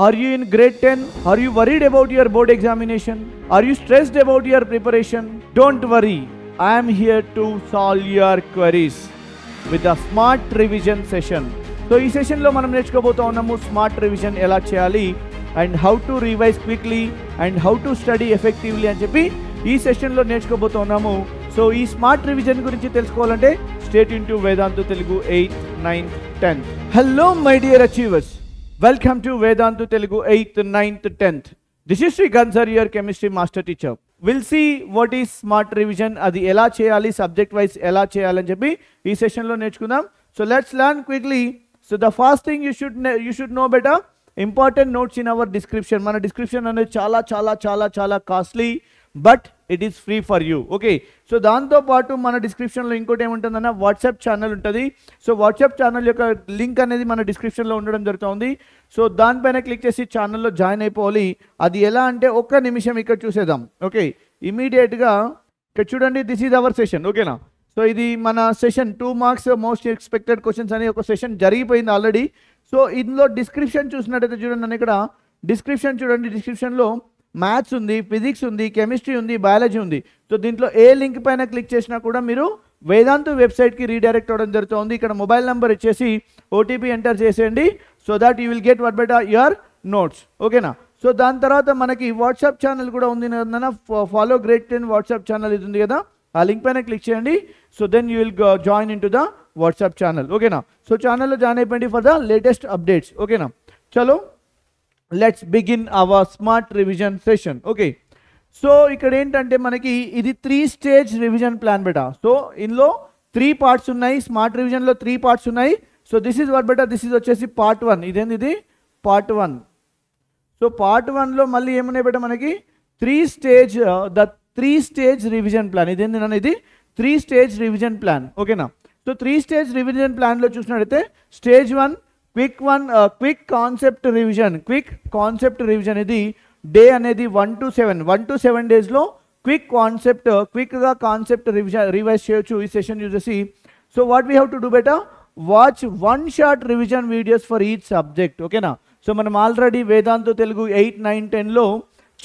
Are you in grade 10? Are you worried about your board examination? Are you stressed about your preparation? Don't worry. I am here to solve your queries with a smart revision session. So ఈ సెషన్లో మనం నేర్చుకోబోతా ఉన్నాము smart revision ఎలా చేయాలి and how to revise quickly and how to study effectively అని చెప్పి ఈ సెషన్లో నేర్చుకోబోతా ఉన్నాము. సో ఈ స్మార్ట్ రివిజన్ గురించి తెలుసుకోవాలంటే state into Vedantu Telugu 8th, 9th, 10th. Hello my dear achievers, welcome to Vedantu Telugu 8th, 9th, 10th. This is Sri Gansar, your chemistry master teacher. We'll see what is smart revision, అది ఎలా చేయాలి, subject wise ఎలా చేయాలని చెప్పి ఈ సెషన్లో నేర్చుకుందాం. So let's learn quickly. So the first thing you should know better important notes in our description. మన డిస్క్రిప్షన్ అనేది చాలా చాలా చాలా చాలా costly, but it is free for you. Okay, so దాంతోపాటు మన డిస్క్రిప్షన్లో ఇంకోటి ఏముంటుందన్న వాట్సాప్ ఛానల్ ఉంటుంది. సో వాట్సాప్ ఛానల్ యొక్క లింక్ అనేది మన డిస్క్రిప్షన్లో ఉండడం జరుగుతుంది. సో దానిపైన క్లిక్ చేసి ఛానల్లో జాయిన్ అయిపోవాలి. అది ఎలా అంటే ఒక్క నిమిషం ఇక్కడ చూసేద్దాం. ఓకే, ఇమీడియట్గా ఇక్కడ చూడండి, దిస్ ఈజ్ అవర్ సెషన్. ఓకేనా, సో ఇది మన session 2 marks most expected questions అనే ఒక సెషన్ జరిగిపోయింది ఆల్రెడీ. సో ఇందులో డిస్క్రిప్షన్ చూసినట్టయితే చూడండి, నేను ఇక్కడ డిస్క్రిప్షన్ చూడండి, డిస్క్రిప్షన్లో మ్యాథ్స్ ఉంది, ఫిజిక్స్ ఉంది, కెమిస్ట్రీ ఉంది, బయాలజీ ఉంది. సో దీంట్లో ఏ లింక్ పైన క్లిక్ చేసినా కూడా మీరు వేదాంతు వెబ్సైట్కి రీడైరెక్ట్ అవ్వడం జరుగుతుంది. ఇక్కడ మొబైల్ నెంబర్ ఇచ్చేసి ఓటీపీ ఎంటర్ చేసేయండి, so that you will get what better your notes. ఓకేనా, సో దాని తర్వాత మనకి వాట్సాప్ ఛానల్ కూడా ఉంది కదా, ఫాలో గ్రేడ్ 10 వాట్సాప్ ఛానల్ ఇది ఉంది కదా, ఆ లింక్ పైన క్లిక్ చేయండి. So then you will join in to the WhatsApp channel. ఓకేనా, సో ఛానల్లో జాయిన్ అయిపోయింది ఫర్ ద లేటెస్ట్ అప్డేట్స్. ఓకేనా, చలో let's begin our smart revision session. Okay, so ఇక్కడ ఏంటంటే మనకి ఇది 3 స్టేజ్ రివిజన్ ప్లాన్ బెటా. సో ఇందులో 3 పార్ట్స్ ఉన్నాయి, స్మార్ట్ రివిజన్లో 3 పార్ట్స్ ఉన్నాయి. సో దిస్ ఈజ్ వాట్ బెటా, దిస్ ఈజ్ వచ్చేసి పార్ట్ 1. ఇదేంది, ఇది పార్ట్ 1. సో పార్ట్ 1లో మళ్ళీ ఏమున్నాయి బెటా మనకి 3 స్టేజ్ రివిజన్ ప్లాన్. ఇదేంది నన్ను, ఇది 3 స్టేజ్ రివిజన్ ప్లాన్. ఓకేనా, సో 3 స్టేజ్ రివిజన్ ప్లాన్లో చూసినట్టయితే స్టేజ్ 1 క్విక్ కాన్సెప్ట్ రివిజన్. ఇది డే అనేది 1 to 7 డేస్లో క్విక్గా కాన్సెప్ట్ రివైజ్ చేయొచ్చు ఈ సెషన్ యూజ్ చేసి. So what we have to do better, watch 1 short revision videos for each subject. ఓకేనా, సో మనం ఆల్రెడీ వేదాంతు తెలుగు 8, 9, 10లో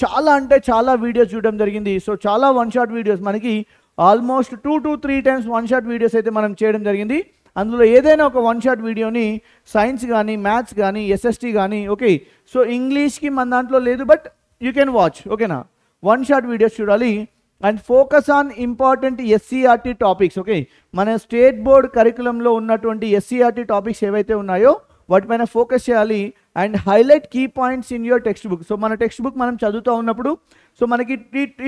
చాలా అంటే చాలా వీడియోస్ చూడడం జరిగింది. సో చాలా 1 షార్ట్ వీడియోస్ మనకి almost 2 to 3 times 1 short videos అయితే మనం చేయడం జరిగింది. అందులో ఏదైనా ఒక 1 షార్ట్ వీడియోని సైన్స్ కానీ, మ్యాథ్స్ కానీ, ఎస్ఎస్టీ కానీ, ఓకే, సో ఇంగ్లీష్కి మన దాంట్లో లేదు, బట్ యూ కెన్ వాచ్. ఓకేనా, 1 షార్ట్ వీడియోస్ చూడాలి and focus on important SCERT topics. Okay, మన స్టేట్ బోర్డ్ కరికులంలో ఉన్నటువంటి ఎస్సీఆర్టీ టాపిక్స్ ఏవైతే ఉన్నాయో వాటిపైన ఫోకస్ చేయాలి and highlight key points in your textbook. So మన టెక్స్ట్ బుక్ మనం చదువుతూ ఉన్నప్పుడు సో మనకి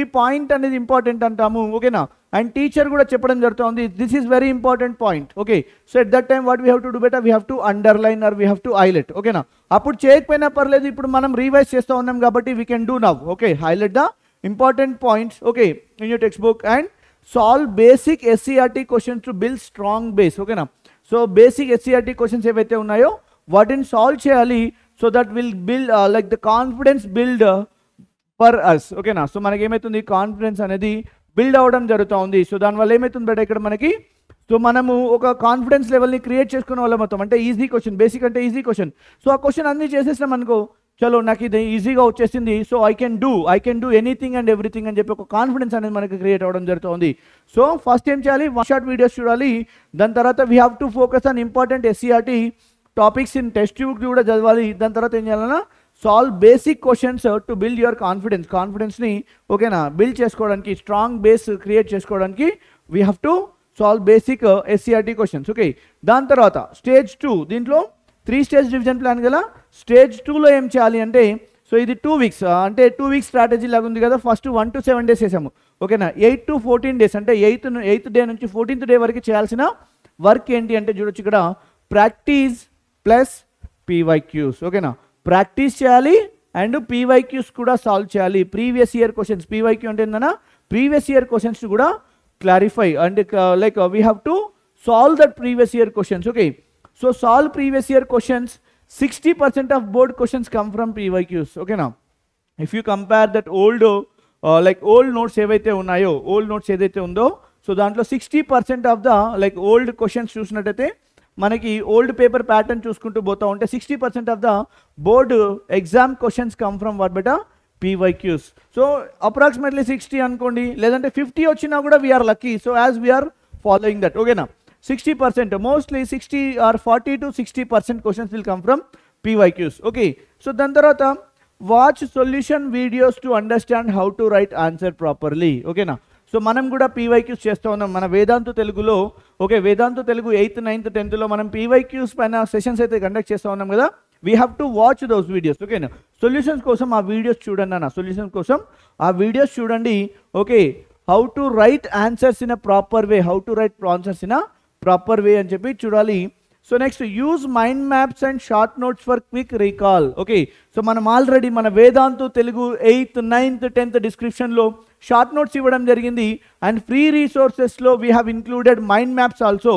ఈ పాయింట్ అనేది ఇంపార్టెంట్ అంటాము. ఓకేనా, అండ్ టీచర్ కూడా చెప్పడం జరుగుతుంది, this is very important point. Okay, so at that time what we have to do better, we have to underline or we have to highlight. ఓకేనా, అప్పుడు చేయకపోయినా పర్లేదు, ఇప్పుడు మనం రివైజ్ చేస్తూ ఉన్నాం కాబట్టి we can do now. Okay, highlight the important points, okay, in your textbook and solve basic SCERT questions to build strong base. ఓకేనా, సో బేసిక్ ఎస్సీఆర్టీ క్వశ్చన్స్ ఏవైతే ఉన్నాయో వాటిని సాల్వ్ చేయాలి. So that will build like the confidence build for us. ఓకేనా, so మనకి ఏమవుతుంది, confidence అనేది build అవ్వడం జరుగుతుంది. సో దానివల్ల ఏమవుతుంది బట్ ఇక్కడ మనకి, సో మనము ఒక కాన్ఫిడెన్స్ లెవెల్ని క్రియేట్ చేసుకునే వాళ్ళం మొత్తం. అంటే ఈజీ క్వశ్చన్, బేసిక్ అంటే ఈజీ క్వశ్చన్. సో ఆ క్వశ్చన్ అన్నీ చేసేసినాం అనుకో, చలో నాకు ఇది ఈజీగా వచ్చేసింది, so I can do anything and everything అని చెప్పి ఒక కాన్ఫిడెన్స్ అనేది మనకి క్రియేట్ అవ్వడం జరుగుతుంది. సో ఫస్ట్ ఏం చేయాలి, 1 షార్ట్ వీడియోస్ చూడాలి. దాని తర్వాత we have to focus on important SCERT topics in textbook కూడా చదవాలి. దాని తర్వాత ఏం చేయాలన్నా, solve basic questions to build your కాన్ఫిడెన్స్ని ఓకేనా బిల్డ్ చేసుకోవడానికి, స్ట్రాంగ్ బేస్ క్రియేట్ చేసుకోవడానికి we have to solve basic SCERT questions. Okay, దాని తర్వాత స్టేజ్ 2, దీంట్లో 3 స్టేజ్ రివిజన్ ప్లాన్ కదా. స్టేజ్ 2లో ఏం చేయాలి అంటే, సో ఇది 2 వీక్స్, అంటే 2 వీక్స్ స్ట్రాటజీ లాగా ఉంది కదా. ఫస్ట్ 1 to 7 డేస్ చేసాము. ఓకేనా, 8 to 14 డేస్, అంటే 8th డే నుంచి 14th డే వరకు చేయాల్సిన వర్క్ ఏంటి అంటే చూడొచ్చు ఇక్కడ, ప్రాక్టీస్ ప్లస్ పీవైక్యూస్. ఓకేనా, ప్రాక్టీస్ చేయాలి అండ్ పీవైక్యూస్ కూడా సాల్వ్ చేయాలి. ప్రీవియస్ ఇయర్ క్వశ్చన్స్, పీవైక్యూ అంటే ఏంటన్నా ప్రీవియస్ ఇయర్ క్వశ్చన్స్ కూడా clarify and like we have to solve that previous year questions. Okay, so solve previous year questions. 60% of board questions come from PYQs. ఓకేనా, if you compare that old old notes ఏవైతే ఉన్నాయో, old notes ఏదైతే ఉందో, so దాంట్లో 60% of the old questions చూసినట్టయితే మనకి old paper pattern చూసుకుంటూ పోతా ఉంటే 60% of the board exam questions come from what బెటా PYQs. సో అప్రాక్సిమేట్లీ 60 అనుకోండి, లేదంటే 50 వచ్చినా కూడా we are lucky. So as we are following that, ఓకేనా. 60%, mostly 60 or 40 to 60% questions will come from PYQs. Okay, so దాని తర్వాత watch solution videos to understand how to write answer properly. ఓకేనా. So మనం కూడా PYQs చేస్తూ ఉన్నాం మన వేదాంతు తెలుగులో. Okay, Vedantu Telugu 8th, 9th, 10th మనం PYQs పైన సెషన్స్ అయితే కండక్ట్ చేస్తూ ఉన్నాం కదా. We have to watch those videos. ఓకేనా. సొల్యూషన్స్ కోసం ఆ వీడియోస్ చూడండి అన్న, సొల్యూషన్స్ కోసం ఆ వీడియోస్ చూడండి. Okay, how to right answers in a proper way, how to right answers in a proper way అని చెప్పి చూడాలి. So next use mind maps and short notes for quick recall. Okay, so మనం already మన Vedantu Telugu 8th, 9th, 10th డిస్క్రిప్షన్లో short notes ఇవ్వడం జరిగింది. And free రీసోర్సెస్లో we have included mind maps also.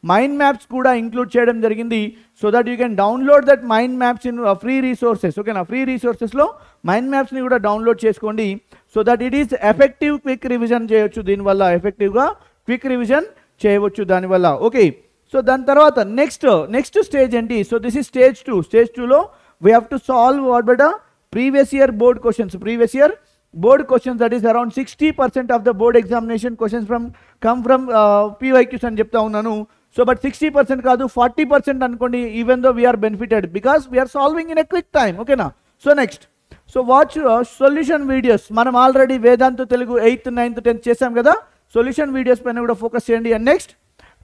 Mind maps కూడా ఇంక్లూడ్ చేయడం జరిగింది so that you can download that mind maps in free resources. ఓకేనా, ఫ్రీ రీసోర్సెస్లో మైండ్ మ్యాప్స్ని కూడా డౌన్లోడ్ చేసుకోండి so that it is effective quick revision చేయవచ్చు. దీనివల్ల ఎఫెక్టివ్గా క్విక్ రివిజన్ చేయవచ్చు దానివల్ల. ఓకే, సో దాని తర్వాత నెక్స్ట్ స్టేజ్ ఏంటి? So this is stage 2. Stage 2లో we have to solve what బెటా previous year board questions. Previous year board questions, that is around 60% of the board examination questions come from PYQs అని చెప్తా ఉన్నాను. So but 60% కాదు, 40% అనుకోండి. Even though we're benefited because we're solving in a quick time. ఓకేనా. So next, so watch solution videos. మనం already Vedantu Telugu 8th, 9th, 10th చేసాం కదా. Solution videos పైన కూడా ఫోకస్ చేయండి. అండ్ నెక్స్ట్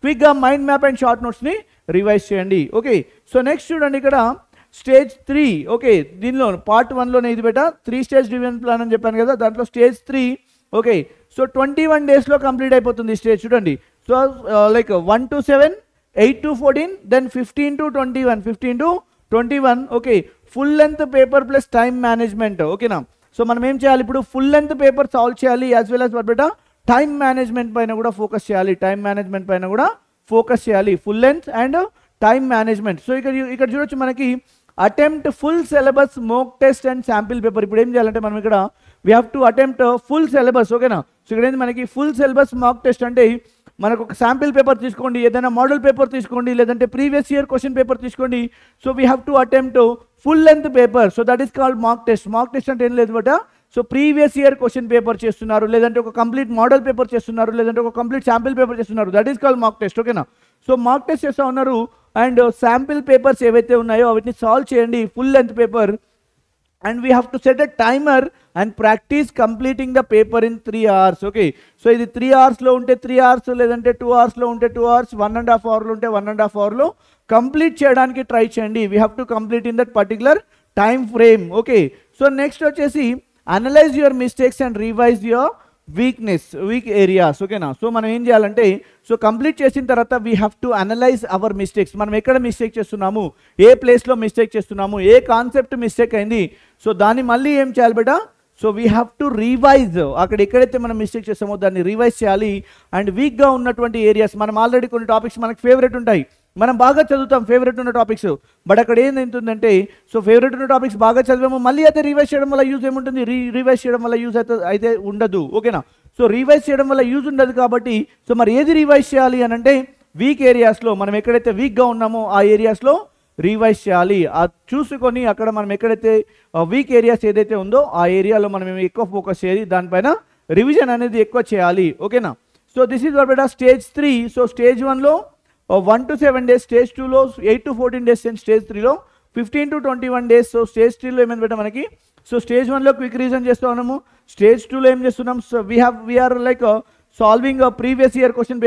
క్విక్గా మైండ్ మ్యాప్ అండ్ షార్ట్ నోట్స్ని రివైజ్ చేయండి. ఓకే, సో నెక్స్ట్ చూడండి ఇక్కడ స్టేజ్ 3. ఓకే, దీనిలో పార్ట్ 1లోనే ఇది బెటా 3 స్టేజ్ రివిజన్ ప్లాన్ అని చెప్పాను కదా, దాంట్లో స్టేజ్ 3. ఓకే, సో 21 డేస్లో కంప్లీట్ అయిపోతుంది ఈ స్టేజ్. చూడండి, so like 1 to 7, 8 to 14, then 15 to 21, 15 to 21. Okay, full length paper plus time management. ఓకేనా. సో మనం ఏం చేయాలి ఇప్పుడు? ఫుల్ లెంత్ పేపర్ సాల్వ్ చేయాలి, యాజ్ వెల్ యాజ్ వాట్ బెటా టైం మేనేజ్మెంట్ పైన కూడా ఫోకస్ చేయాలి. టైం మేనేజ్మెంట్ పైన కూడా ఫోకస్ చేయాలి, full length and time management. So ఇక్కడ చూడొచ్చు మనకి attempt full syllabus, mock test and sample paper. ఇప్పుడు ఏం చేయాలంటే మనం ఇక్కడ we have to attempt full syllabus. ఓకేనా. సో ఇక్కడ ఏంటి మనకి ఫుల్ సిలబస్ మాక్ టెస్ట్ అంటే మనకు ఒక శాంపిల్ పేపర్ తీసుకోండి, ఏదైనా మోడల్ పేపర్ తీసుకోండి, లేదంటే ప్రీవియస్ ఇయర్ క్వశ్చన్ పేపర్ తీసుకోండి. So we have to attempt full length paper. So that is called mock test. Mock test అంటే ఏం లేదు but so previous year question paper చేస్తున్నారు, లేదంటే ఒక కంప్లీట్ మోడల్ పేపర్ చేస్తున్నారు, లేదంటే ఒక కంప్లీట్ శాంపిల్ పేపర్ చేస్తున్నారు. That is called mock test. ఓకేనా. సో మాక్ టెస్ట్ చేస్తూ ఉన్నారు అండ్ శాంపిల్ పేపర్స్ ఏవైతే ఉన్నాయో వాటిని సాల్వ్ చేయండి, full length paper. And we have to set a timer and practice completing the paper in 3 hours. Okay, so ఇది 3 hours ఉంటే 3 hours, లేదంటే 2 hours ఉంటే 2 hours, 1.5 hour ఉంటే 1.5 hour కంప్లీట్ చేయడానికి ట్రై చేయండి. We have to complete in that particular time frame. Okay, so next వచ్చేసి analyse your mistakes and revise your weak areas. ఓకేనా. So మనం ఏం చేయాలంటే సో కంప్లీట్ చేసిన తర్వాత we have to analyse our mistakes. మనం ఎక్కడ మిస్టేక్ చేస్తున్నాము, ఏ ప్లేస్లో మిస్టేక్ చేస్తున్నాము, ఏ కాన్సెప్ట్ మిస్టేక్ అయింది. సో దాన్ని మళ్ళీ ఏం చేయాలి బేటా? So we have to revise. అక్కడ ఎక్కడైతే మనం మిస్టేక్ చేస్తామో దాన్ని రివైజ్ చేయాలి. అండ్ వీక్గా ఉన్నటువంటి ఏరియాస్, మనం ఆల్రెడీ కొన్ని టాపిక్స్ మనకు ఫేవరెట్ ఉంటాయి, మనం బాగా చదువుతాం ఫేవరెట్ ఉన్న టాపిక్స్. బట్ అక్కడ ఏంటంటే సో ఫేవరెట్ ఉన్న టాపిక్స్ బాగా చదివాము, మళ్ళీ అయితే రివైజ్ చేయడం వల్ల యూజ్ ఏముంటుంది? రివైజ్ చేయడం వల్ల యూజ్ అయితే ఉండదు. ఓకేనా. సో రివైజ్ చేయడం వల్ల యూజ్ ఉండదు కాబట్టి సో మరి ఏది రివైజ్ చేయాలి అని అంటే వీక్ ఏరియాస్లో, మనం ఎక్కడైతే వీక్గా ఉన్నామో ఆ ఏరియాస్లో రివైజ్ చేయాలి. చూసుకొని అక్కడ మనం ఎక్కడైతే వీక్ ఏరియాస్ ఏదైతే ఉందో ఆ ఏరియాలో మనం ఎక్కువ ఫోకస్ చేయాలి, దానిపైన రివిజన్ అనేది ఎక్కువ చేయాలి. ఓకేనా. సో దిస్ ఈజ్ వాట్ బెటా స్టేజ్ 3. సో స్టేజ్ 1లో 1 to 7 days, స్టేజ్ 2లో 8 to 14 days, అండ్ స్టేజ్ 3లో 15 to 21 days. సో స్టేజ్ 3లో ఏమైంది బెటా మనకి? సో స్టేజ్ 1లో క్విక్ రీజన్ చేస్తూ ఉన్నాము, స్టేజ్ 2లో ఏం చేస్తున్నాం? So we're like solving previous year question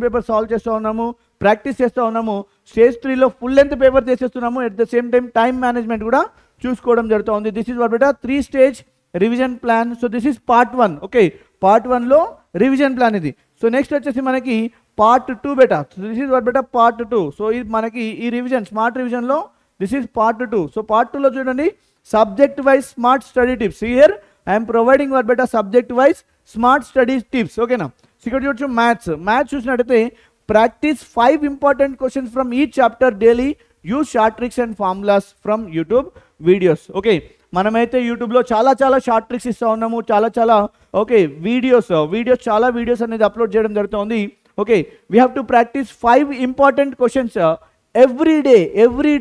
paper solve చేస్తూ ఉన్నాము, ప్రాక్టీస్ చేస్తూ ఉన్నాము. స్టేజ్ 3లో ఫుల్ లెంత్ పేపర్ చేసేస్తున్నాము, at the same time time management కూడా చూసుకోవడం జరుగుతుంది. దిస్ ఈజ్ వాట్ బెటా 3 stage revision plan. So this is part 1. Okay, part 1లో రివిజన్ ప్లాన్ ఇది. సో నెక్స్ట్ వచ్చేసి మనకి పార్ట్ 2 బెటా. దిస్ ఈజ్ వాట్ బెటా పార్ట్ 2. సో ఇది మనకి ఈ రివిజన్ స్మార్ట్ రివిజన్లో this is part 2. So part 2లో చూడండి subject wise smart study tips. Here I'm providing what బెటా subject wise smart study tips. ఓకేనా. ఇక్కడ చూడొచ్చు మ్యాథ్స్ చూసినట్టయితే practice 5 important questions from each chapter daily, use short tricks and formulas from YouTube videos. Okay, మనమైతే యూట్యూబ్లో చాలా short tricks ఇస్తూ ఉన్నాము, చాలా ఓకే వీడియోస్ చాలా వీడియోస్ అనేది అప్లోడ్ చేయడం జరుగుతుంది. Okay we have to practice 5 important questions every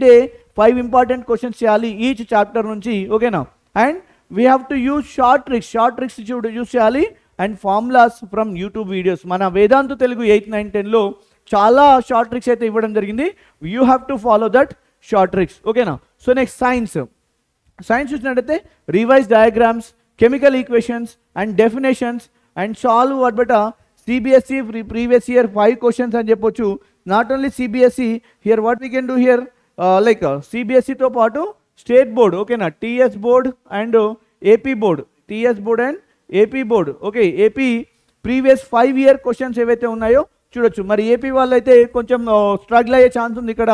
day 5 important questions చేయాలి ఈచ్ చాప్టర్ నుంచి, ఓకేనా. And we have to use short tricks use చేయాలి and formulas from YouTube videos. మన వేదాంత తెలుగు 8, 9, 10లో చాలా షార్ట్ ట్రిక్స్ అయితే ఇవ్వడం జరిగింది. You have to follow that short tricks, ఓకేనా. సో నెక్స్ట్ సైన్స్ చూసినట్టయితే revise diagrams, chemical equations and definitions and solve what బెట CBSE previous year 5 questions అని చెప్పొచ్చు. Not only CBSE, here what we can do here like సిబిఎస్ఈతో పాటు state board, ఓకేనా, TS board and AP board, TS board and AP board. Okay AP previous 5 year questions ఏవైతే ఉన్నాయో చూడొచ్చు. మరి AP వాళ్ళు అయితే కొంచెం స్ట్రగుల్ అయ్యే ఛాన్స్ ఉంది ఇక్కడ,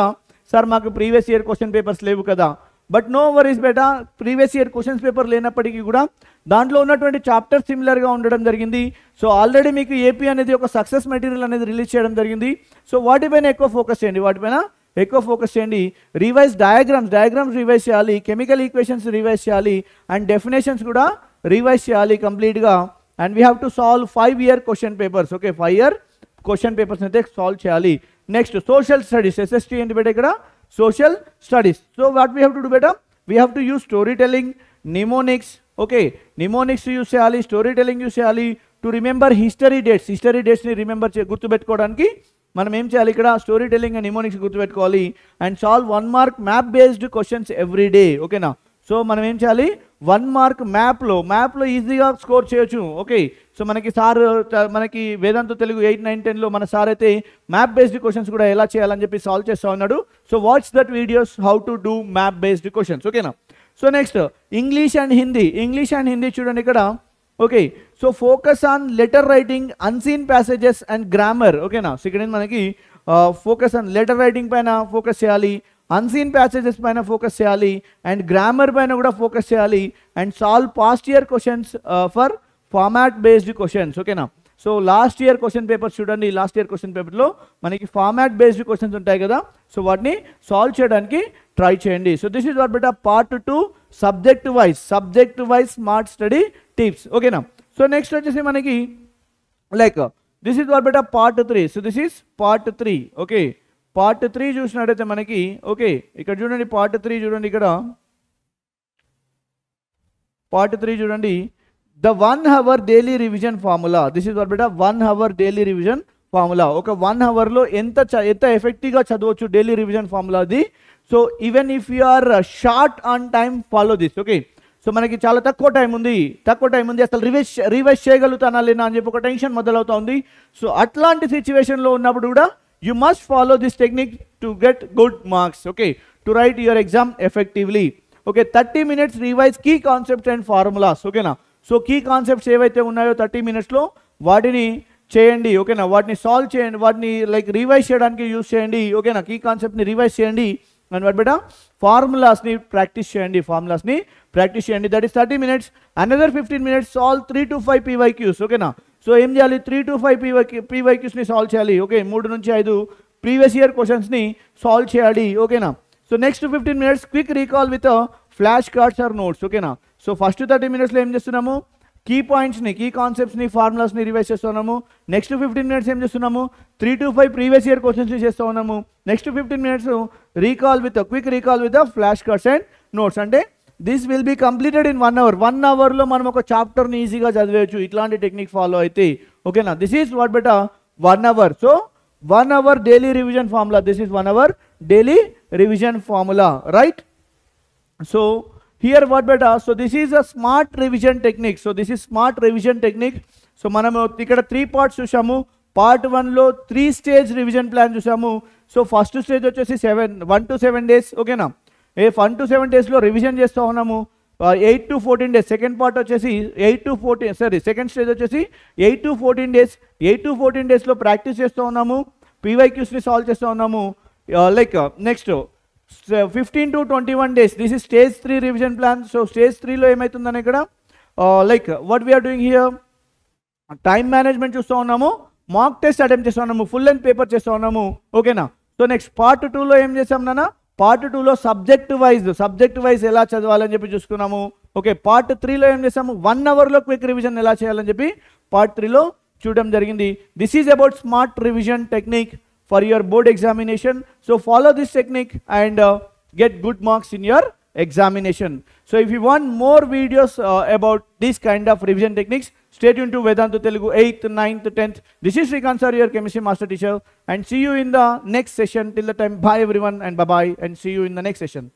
సార్ మాకు ప్రీవియస్ ఇయర్ క్వశ్చన్ పేపర్స్ లేవు కదా. బట్ నో వరీస్ బేటా, ప్రీవియస్ ఇయర్ క్వశ్చన్స్ పేపర్ లేనప్పటికీ కూడా దాంట్లో ఉన్నటువంటి చాప్టర్ సిమిలర్గా ఉండడం జరిగింది. సో ఆల్రెడీ మీకు ఏపీ అనేది ఒక సక్సెస్ మెటీరియల్ అనేది రిలీజ్ చేయడం జరిగింది. సో వాటిపైన ఎక్కువ ఫోకస్ చేయండి. రివైజ్ డయాగ్రామ్స్ రివైజ్ చేయాలి, కెమికల్ ఈక్వేషన్స్ రివైజ్ చేయాలి అండ్ డెఫినేషన్స్ కూడా రివైజ్ చేయాలి కంప్లీట్గా. And we have to solve 5 year question papers, okay 5 year question papers అయితే సాల్వ్ చేయాలి. నెక్స్ట్ సోషల్ స్టడీస్, ఎస్ఎస్టీ ఏంటి బేటా ఇక్కడ social studies. So what we have to do బేటా, we have to use story telling, mnemonics, okay mnemonics use చేయాలి, story telling use చేయాలి. To remember history డేట్స్ని గుర్తుపెట్టుకోవడానికి మనం ఏం చేయాలి ఇక్కడ స్టోరీ టెల్లింగ్ అండ్ నిమోనిక్స్ గుర్తుపెట్టుకోవాలి. And solve 1 mark map based questions every day, ఓకేనా. So మనం ఏం చేయాలి 1 మార్క్ మ్యాప్లో ఈజీగా స్కోర్ చేయొచ్చు, ఓకే. సో మనకి వేదాంత తెలుగు 8, 9, 10లో మన సార్ అయితే మ్యాప్ బేస్డ్ క్వశ్చన్స్ కూడా ఎలా చేయాలని చెప్పి సాల్వ్ చేస్తూ ఉన్నాడు. So watch that videos how to do map based questions, ఓకేనా. So next English and Hindi చూడండి ఇక్కడ, okay. So focus on letter writing, unseen passages and grammar, ఓకేనా. సో ఇక్కడ మనకి ఫోకస్ ఆన్ లెటర్ రైటింగ్ పైన ఫోకస్ చేయాలి, అన్సీన్ ప్యాసేజెస్ పైన focus చేయాలి అండ్ గ్రామర్ పైన కూడా ఫోకస్ చేయాలి. And solve past year questions for format based questions, ఓకేనా. So last year question papers చూడండి, లాస్ట్ ఇయర్ క్వశ్చన్ పేపర్లో మనకి ఫార్మాట్ బేస్డ్ క్వశ్చన్స్ ఉంటాయి కదా, సో వాటిని సాల్వ్ చేయడానికి ట్రై చేయండి. సో దిస్ ఈజ్ వాట్ బెటా part 2 subject wise smart study tips, ఓకేనా. సో నెక్స్ట్ వచ్చేసి మనకి లైక్ దిస్ ఈజ్ వాట్ బెటా part 3. So this is part 3, okay. Part 3 చూసినట్టయితే మనకి, ఓకే ఇక్కడ చూడండి పార్ట్ 3 చూడండి, ఇక్కడ పార్ట్ 3 చూడండి, the 1 hour daily revision formula. This is what బెటా 1 hour డైలీ రివిజన్ ఫార్ములా. ఒక 1 hourలో ఎంత ఎఫెక్టివ్గా చదవచ్చు డైలీ రివిజన్ ఫార్ములా అది. So even if you are short on time follow this, okay. So మనకి చాలా తక్కువ టైం ఉంది అసలు రివైజ్ చేయగలుగుతానా లేనా అని చెప్పి ఒక టెన్షన్ మొదలవుతా ఉంది. సో అట్లాంటి సిచ్యువేషన్లో ఉన్నప్పుడు కూడా you must follow this technique to get good marks, okay, to write your exam effectively, okay. 30 minutes revise key concepts and formulas, okay na. So key concepts ఏవైతే ఉన్నాయో 30 minutes లో వాటిని చేయండి, ఓకేనా. వాటిని సాల్వ్ చేయండి, వాటిని లైక్ రివైజ్ చేయడానికి యూజ్ చేయండి, ఓకేనా. కీ కాన్సెప్ట్ని రివైజ్ చేయండి అండ్ వాట్ బెటా ఫార్ములాస్ని ప్రాక్టీస్ చేయండి. That is 30 minutes. Another 15 minutes solve 3 to 5 PYQs, ఓకేనా. సో ఏం చేయాలి 3 to 5 PYQsని సాల్వ్ చేయాలి, ఓకే. 3 నుంచి 5 ప్రీవియస్ ఇయర్ క్వశ్చన్స్ని సాల్వ్ చేయాలి, ఓకేనా. So next 15 minutes quick recall with flash cards or notes, ఓకేనా. సో ఫస్ట్ 30 minutesలో ఏం చేస్తున్నాము కీ పాయింట్స్ని, కీ కాన్సెప్ట్స్ని, ఫార్ములాస్ని రివైజ్ చేస్తూ ఉన్నాము. నెక్స్ట్ 15 minutes ఏం చేస్తున్నాము 3 to 5 ప్రీవియస్ ఇయర్ క్వశ్చన్స్ని చేస్తూ ఉన్నాము. Next 15 minutes quick recall with flash cards and notes. అంటే this will be completed in 1 hour. 1 hourలో మనం ఒక చాప్టర్ని ఈజీగా చదివేయచ్చు ఇట్లాంటి టెక్నిక్ ఫాలో అయితే, ఓకేనా. దిస్ ఈజ్ వాట్ బెటా 1 hour. So 1 hour daily revision formula, this is 1 hour daily revision formula, right. So here what beta, so this is a smart revision technique. So మనం ఇక్కడ 3 parts చూసాము. Part 1లో 3 stage revision plan చూసాము. So first stage వచ్చేసి 1 to 7 days, ఓకేనా. 1 to 7 daysలో revision చేస్తూ ఉన్నాము. 8 to 14 days second part వచ్చేసి 8 to 14 second stage వచ్చేసి 8 to 14 days. 8 to 14 daysలో ప్రాక్టీస్ చేస్తూ ఉన్నాము, PYQsని సాల్వ్ చేస్తూ ఉన్నాము. Like next 15 to 21 days this is stage 3 revision plan. So stage 3లో ఏమవుతుందని ఇక్కడ like what we are doing here time management చూస్తూ ఉన్నాము, మాక్ టెస్ట్ అటెంప్ట్ చేస్తూ ఉన్నాము, ఫుల్ లెంత్ పేపర్ చేస్తూ ఉన్నాము, ఓకేనా. సో నెక్స్ట్ పార్ట్ 2లో ఏం చేసాం నాన్న, పార్ట్ 2లో సబ్జెక్ట్ వైజ్ ఎలా చదవాలని చెప్పి చూసుకున్నాము, ఓకే. పార్ట్ 3లో ఏం చేసాము 1 hourలో క్విక్ రివిజన్ ఎలా చేయాలని చెప్పి పార్ట్ 3లో చూడడం జరిగింది. This is about smart revision technique for your board examination. So follow this technique and get good marks in your examination. So if you want more videos about this kind of revision techniques, stay tuned to Vedantu Telugu 8th, 9th, 10th. This is Srikanth sir, your chemistry master teacher, and see you in the next session. Till the time, bye everyone, and bye bye, and see you in the next session.